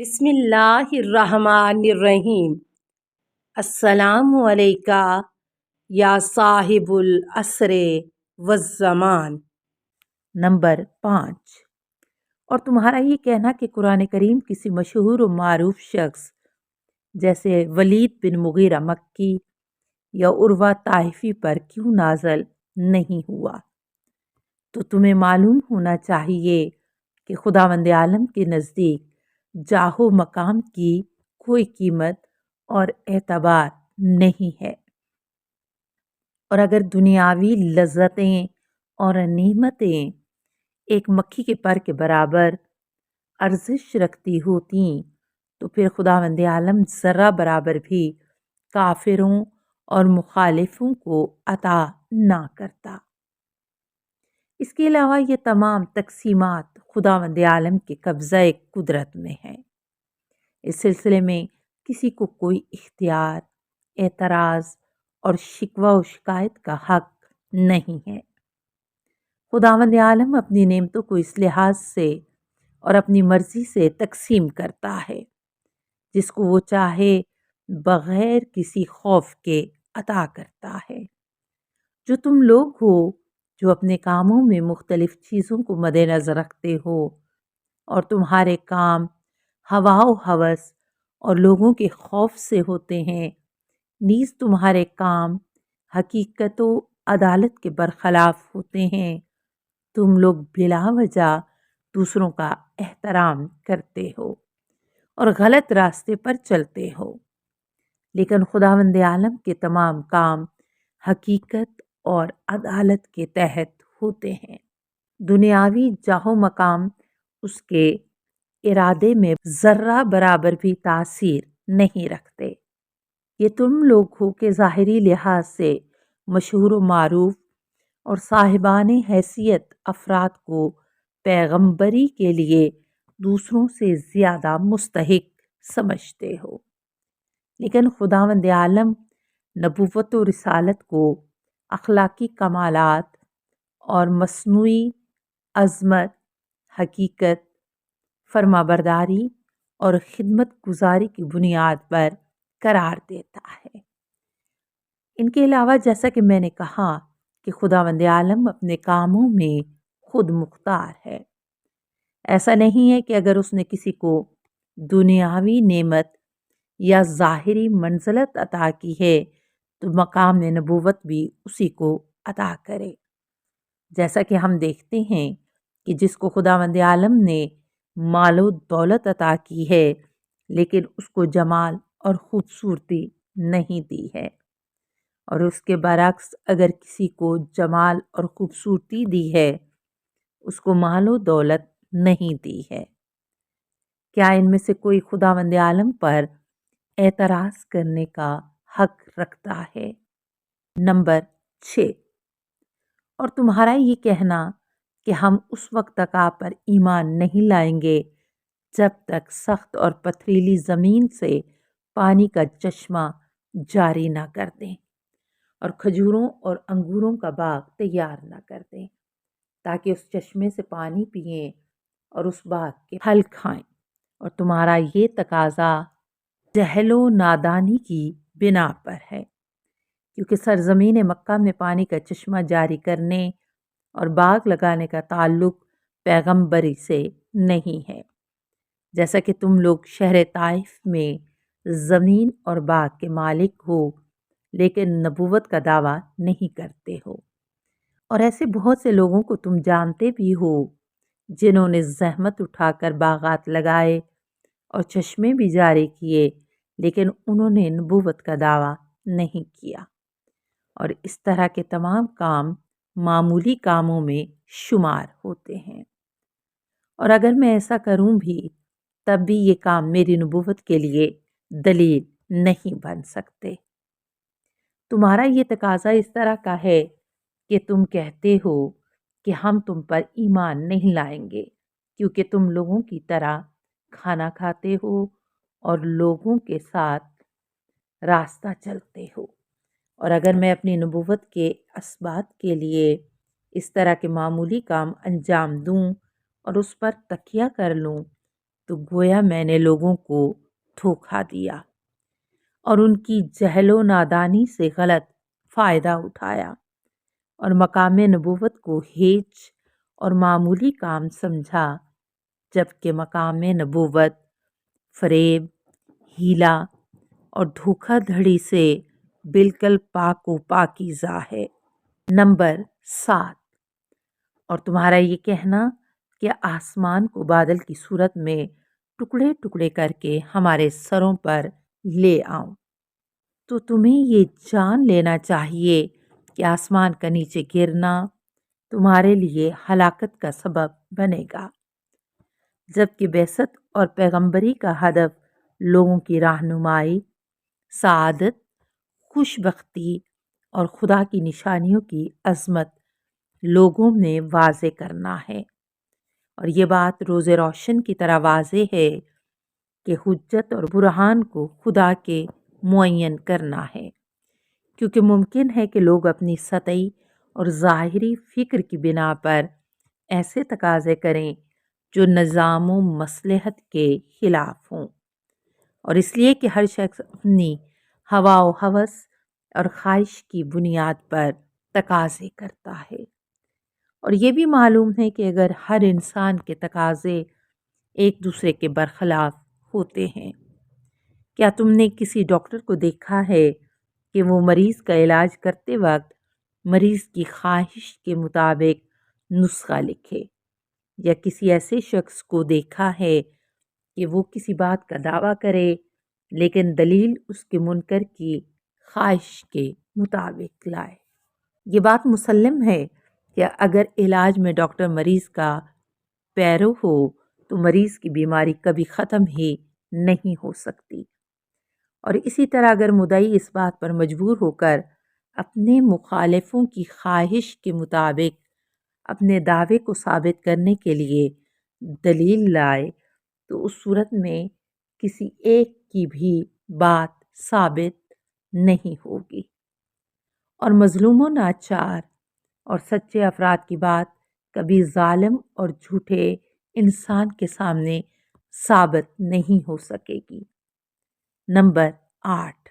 بسم اللہ الرحمن الرحیم۔ السلام علیکہ یا صاحب العصر والزمان۔ نمبر 5، اور تمہارا یہ کہنا کہ قرآن کریم کسی مشہور و معروف شخص جیسے ولید بن مغیرہ مکی یا عروہ طائفی پر کیوں نازل نہیں ہوا، تو تمہیں معلوم ہونا چاہیے کہ خداوند عالم کے نزدیک جاہ و مقام کی کوئی قیمت اور اعتبار نہیں ہے، اور اگر دنیاوی لذتیں اور نعمتیں ایک مکھی کے پر کے برابر ارزش رکھتی ہوتیں تو پھر خداوند عالم ذرہ برابر بھی کافروں اور مخالفوں کو عطا نہ کرتا۔ اس کے علاوہ یہ تمام تقسیمات خداوند عالم کے قبضہ قدرت میں ہیں۔ اس سلسلے میں کسی کو کوئی اختیار، اعتراض اور شکوہ و شکایت کا حق نہیں ہے۔ خداوند عالم اپنی نعمتوں کو اس لحاظ سے اور اپنی مرضی سے تقسیم کرتا ہے جس کو وہ چاہے بغیر کسی خوف کے عطا کرتا ہے۔ جو تم لوگ ہو جو اپنے کاموں میں مختلف چیزوں کو مد نظر رکھتے ہو اور تمہارے کام ہوا و ہوس اور لوگوں کے خوف سے ہوتے ہیں، نیز تمہارے کام حقیقت و عدالت کے برخلاف ہوتے ہیں، تم لوگ بلا وجہ دوسروں کا احترام کرتے ہو اور غلط راستے پر چلتے ہو، لیکن خداوند عالم کے تمام کام حقیقت اور عدالت کے تحت ہوتے ہیں۔ دنیاوی جاہ و مقام اس کے ارادے میں ذرہ برابر بھی تاثیر نہیں رکھتے۔ یہ تم لوگ ہو کہ ظاہری لحاظ سے مشہور و معروف اور صاحبان حیثیت افراد کو پیغمبری کے لیے دوسروں سے زیادہ مستحق سمجھتے ہو، لیکن خداوند عالم نبوت و رسالت کو اخلاقی کمالات اور مصنوعی عظمت، حقیقت، فرما برداری اور خدمت گزاری کی بنیاد پر قرار دیتا ہے۔ ان کے علاوہ جیسا کہ میں نے کہا کہ خداوند عالم اپنے کاموں میں خود مختار ہے۔ ایسا نہیں ہے کہ اگر اس نے کسی کو دنیاوی نعمت یا ظاہری منزلت عطا کی ہے تو مقام نبوت بھی اسی کو عطا کرے، جیسا کہ ہم دیکھتے ہیں کہ جس کو خداوند عالم نے مال و دولت عطا کی ہے لیکن اس کو جمال اور خوبصورتی نہیں دی ہے، اور اس کے برعکس اگر کسی کو جمال اور خوبصورتی دی ہے اس کو مال و دولت نہیں دی ہے۔ کیا ان میں سے کوئی خداوند عالم پر اعتراض کرنے کا حق رکھتا ہے؟ نمبر 6، اور تمہارا یہ کہنا کہ ہم اس وقت تک آپ پر ایمان نہیں لائیں گے جب تک سخت اور پتھریلی زمین سے پانی کا چشمہ جاری نہ کر دیں اور کھجوروں اور انگوروں کا باغ تیار نہ کر دیں تاکہ اس چشمے سے پانی پئیں اور اس باغ کے پھل کھائیں، اور تمہارا یہ تقاضا جہل و نادانی کی بنا پر ہے، کیونکہ سرزمین مکہ میں پانی کا چشمہ جاری کرنے اور باغ لگانے کا تعلق پیغمبری سے نہیں ہے، جیسا کہ تم لوگ شہر طائف میں زمین اور باغ کے مالک ہو لیکن نبوت کا دعویٰ نہیں کرتے ہو، اور ایسے بہت سے لوگوں کو تم جانتے بھی ہو جنہوں نے زحمت اٹھا کر باغات لگائے اور چشمے بھی جاری کیے لیکن انہوں نے نبوت کا دعویٰ نہیں کیا، اور اس طرح کے تمام کام معمولی کاموں میں شمار ہوتے ہیں، اور اگر میں ایسا کروں بھی تب بھی یہ کام میری نبوت کے لیے دلیل نہیں بن سکتے۔ تمہارا یہ تقاضا اس طرح کا ہے کہ تم کہتے ہو کہ ہم تم پر ایمان نہیں لائیں گے کیونکہ تم لوگوں کی طرح کھانا کھاتے ہو اور لوگوں کے ساتھ راستہ چلتے ہو، اور اگر میں اپنی نبوت کے اثبات کے لیے اس طرح کے معمولی کام انجام دوں اور اس پر تکیہ کر لوں تو گویا میں نے لوگوں کو دھوکہ دیا اور ان کی جہل و نادانی سے غلط فائدہ اٹھایا اور مقام نبوت کو ہیچ اور معمولی کام سمجھا، جبکہ مقام نبوت فریب، ہیلا اور دھوکہ دھڑی سے بالکل پاک و پاکیزہ ہے۔ نمبر 7، اور تمہارا یہ کہنا کہ آسمان کو بادل کی صورت میں ٹکڑے ٹکڑے کر کے ہمارے سروں پر لے آؤں تو تمہیں یہ جان لینا چاہیے کہ آسمان کا نیچے گرنا تمہارے لیے ہلاکت کا سبب بنے گا، جبکہ بعثت اور پیغمبری کا ہدف لوگوں کی رہنمائی، سعادت، خوش بختی اور خدا کی نشانیوں کی عظمت لوگوں میں واضح کرنا ہے۔ اور یہ بات روز روشن کی طرح واضح ہے کہ حجت اور برہان کو خدا کے معین کرنا ہے، کیونکہ ممکن ہے کہ لوگ اپنی سطحی اور ظاہری فکر کی بنا پر ایسے تقاضے کریں جو نظام و مصلحت کے خلاف ہوں، اور اس لیے کہ ہر شخص اپنی ہوا و ہوس اور خواہش کی بنیاد پر تقاضے کرتا ہے۔ اور یہ بھی معلوم ہے کہ اگر ہر انسان کے تقاضے ایک دوسرے کے برخلاف ہوتے ہیں، کیا تم نے کسی ڈاکٹر کو دیکھا ہے کہ وہ مریض کا علاج کرتے وقت مریض کی خواہش کے مطابق نسخہ لکھے، یا کسی ایسے شخص کو دیکھا ہے کہ وہ کسی بات کا دعویٰ کرے لیکن دلیل اس کے منکر کی خواہش کے مطابق لائے؟ یہ بات مسلم ہے کہ اگر علاج میں ڈاکٹر مریض کا پیرو ہو تو مریض کی بیماری کبھی ختم ہی نہیں ہو سکتی، اور اسی طرح اگر مدعی اس بات پر مجبور ہو کر اپنے مخالفوں کی خواہش کے مطابق اپنے دعوے کو ثابت کرنے کے لیے دلیل لائے تو اس صورت میں کسی ایک کی بھی بات ثابت نہیں ہوگی، اور مظلوم و ناچار اور سچے افراد کی بات کبھی ظالم اور جھوٹے انسان کے سامنے ثابت نہیں ہو سکے گی۔ نمبر 8،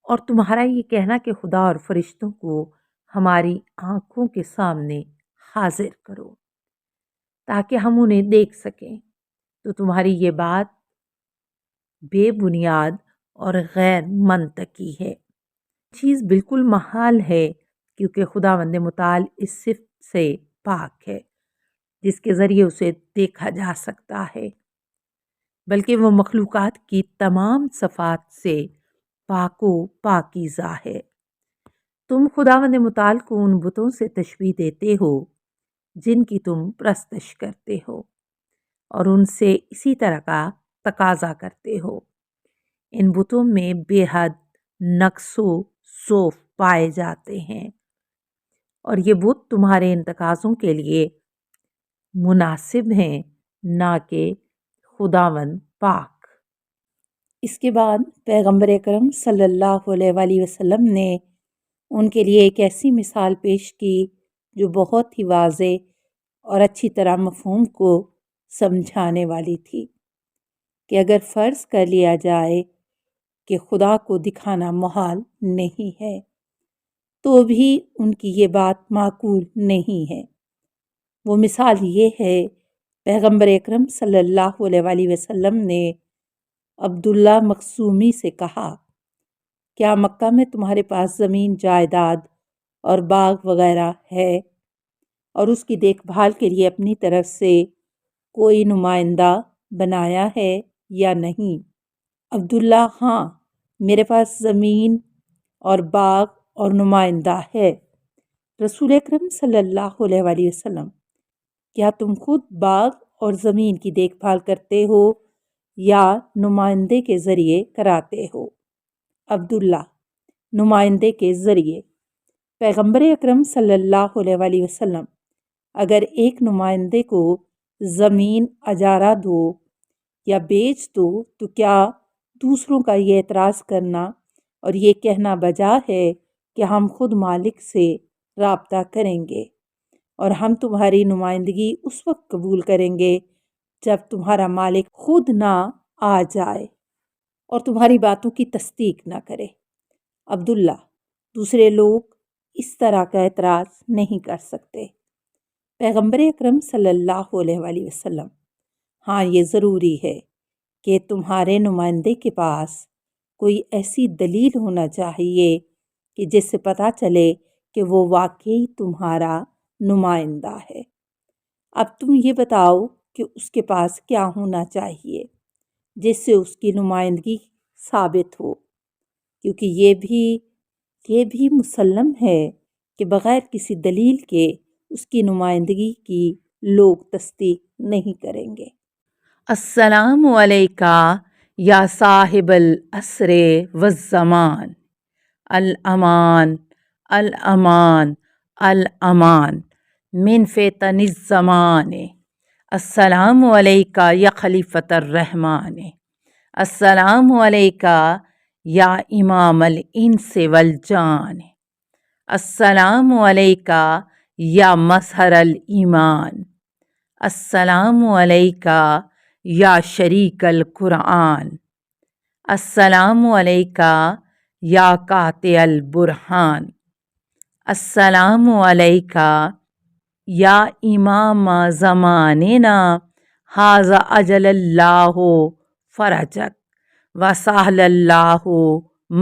اور تمہارا یہ کہنا کہ خدا اور فرشتوں کو ہماری آنکھوں کے سامنے حاضر کرو تاکہ ہم انہیں دیکھ سکیں، تو تمہاری یہ بات بے بنیاد اور غیر منطقی ہے۔ چیز بالکل محال ہے، کیونکہ خداوند متعال اس صفت سے پاک ہے جس کے ذریعے اسے دیکھا جا سکتا ہے، بلکہ وہ مخلوقات کی تمام صفات سے پاک و پاکیزہ ہے۔ تم خداوند متعال کو ان بتوں سے تشبیہ دیتے ہو جن کی تم پرستش کرتے ہو اور ان سے اسی طرح کا تقاضا کرتے ہو۔ ان بتوں میں بے حد نقص و ضعف پائے جاتے ہیں، اور یہ بت تمہارے ان تقاضوں کے لیے مناسب ہیں، نہ کہ خداوند پاک۔ اس کے بعد پیغمبر اکرم صلی اللہ علیہ وآلہ وسلم نے ان کے لیے ایک ایسی مثال پیش کی جو بہت ہی واضح اور اچھی طرح مفہوم کو سمجھانے والی تھی، کہ اگر فرض کر لیا جائے کہ خدا کو دکھانا محال نہیں ہے تو بھی ان کی یہ بات معقول نہیں ہے۔ وہ مثال یہ ہے، پیغمبر اکرم صلی اللہ علیہ وآلہ وسلم نے عبداللہ مخزومی سے کہا، کیا مکہ میں تمہارے پاس زمین جائیداد اور باغ وغیرہ ہے اور اس کی دیکھ بھال کے لیے اپنی طرف سے کوئی نمائندہ بنایا ہے یا نہیں؟ عبداللہ: ہاں، میرے پاس زمین اور باغ اور نمائندہ ہے۔ رسول اکرم صلی اللہ علیہ وآلہ وسلم: کیا تم خود باغ اور زمین کی دیکھ بھال کرتے ہو یا نمائندے کے ذریعے کراتے ہو؟ عبداللہ: نمائندے کے ذریعے۔ پیغمبر اکرم صلی اللہ علیہ وآلہ وسلم: اگر ایک نمائندے کو زمین اجارہ دو یا بیچ دو تو کیا دوسروں کا یہ اعتراض کرنا اور یہ کہنا بجا ہے کہ ہم خود مالک سے رابطہ کریں گے اور ہم تمہاری نمائندگی اس وقت قبول کریں گے جب تمہارا مالک خود نہ آ جائے اور تمہاری باتوں کی تصدیق نہ کرے۔ عبداللہ، دوسرے لوگ اس طرح کا اعتراض نہیں کر سکتے۔ پیغمبر اکرم صلی اللہ علیہ وآلہ وسلم، ہاں یہ ضروری ہے کہ تمہارے نمائندے کے پاس کوئی ایسی دلیل ہونا چاہیے کہ جس سے پتہ چلے کہ وہ واقعی تمہارا نمائندہ ہے۔ اب تم یہ بتاؤ کہ اس کے پاس کیا ہونا چاہیے جس سے اس کی نمائندگی ثابت ہو، کیونکہ یہ بھی مسلم ہے کہ بغیر کسی دلیل کے اس کی نمائندگی کی لوگ تصدیق نہیں کریں گے۔ السلام علیکہ یا صاحب العصر والزمان، الامان الامان الامان من فتن الزمان۔ السلام علیکہ یا خلیفۃ الرحمن، السلام علیکہ یا امام الانس والجان، السلام علیکہ یا مظہر الایمان، السلام علیکہ یا شریک القرآن، السلام علیکہ یا قاطع البرہان، السلام علیکہ یا امام زماننا ھذا اجل اللہ فرجک وسہل اللہ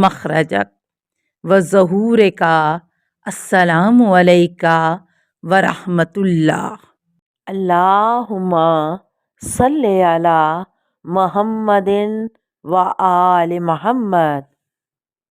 مخرجک وظہورک۔ السلام علیکہ ورحمۃ اللہ۔ اللہم صلی علی محمد و آل محمد۔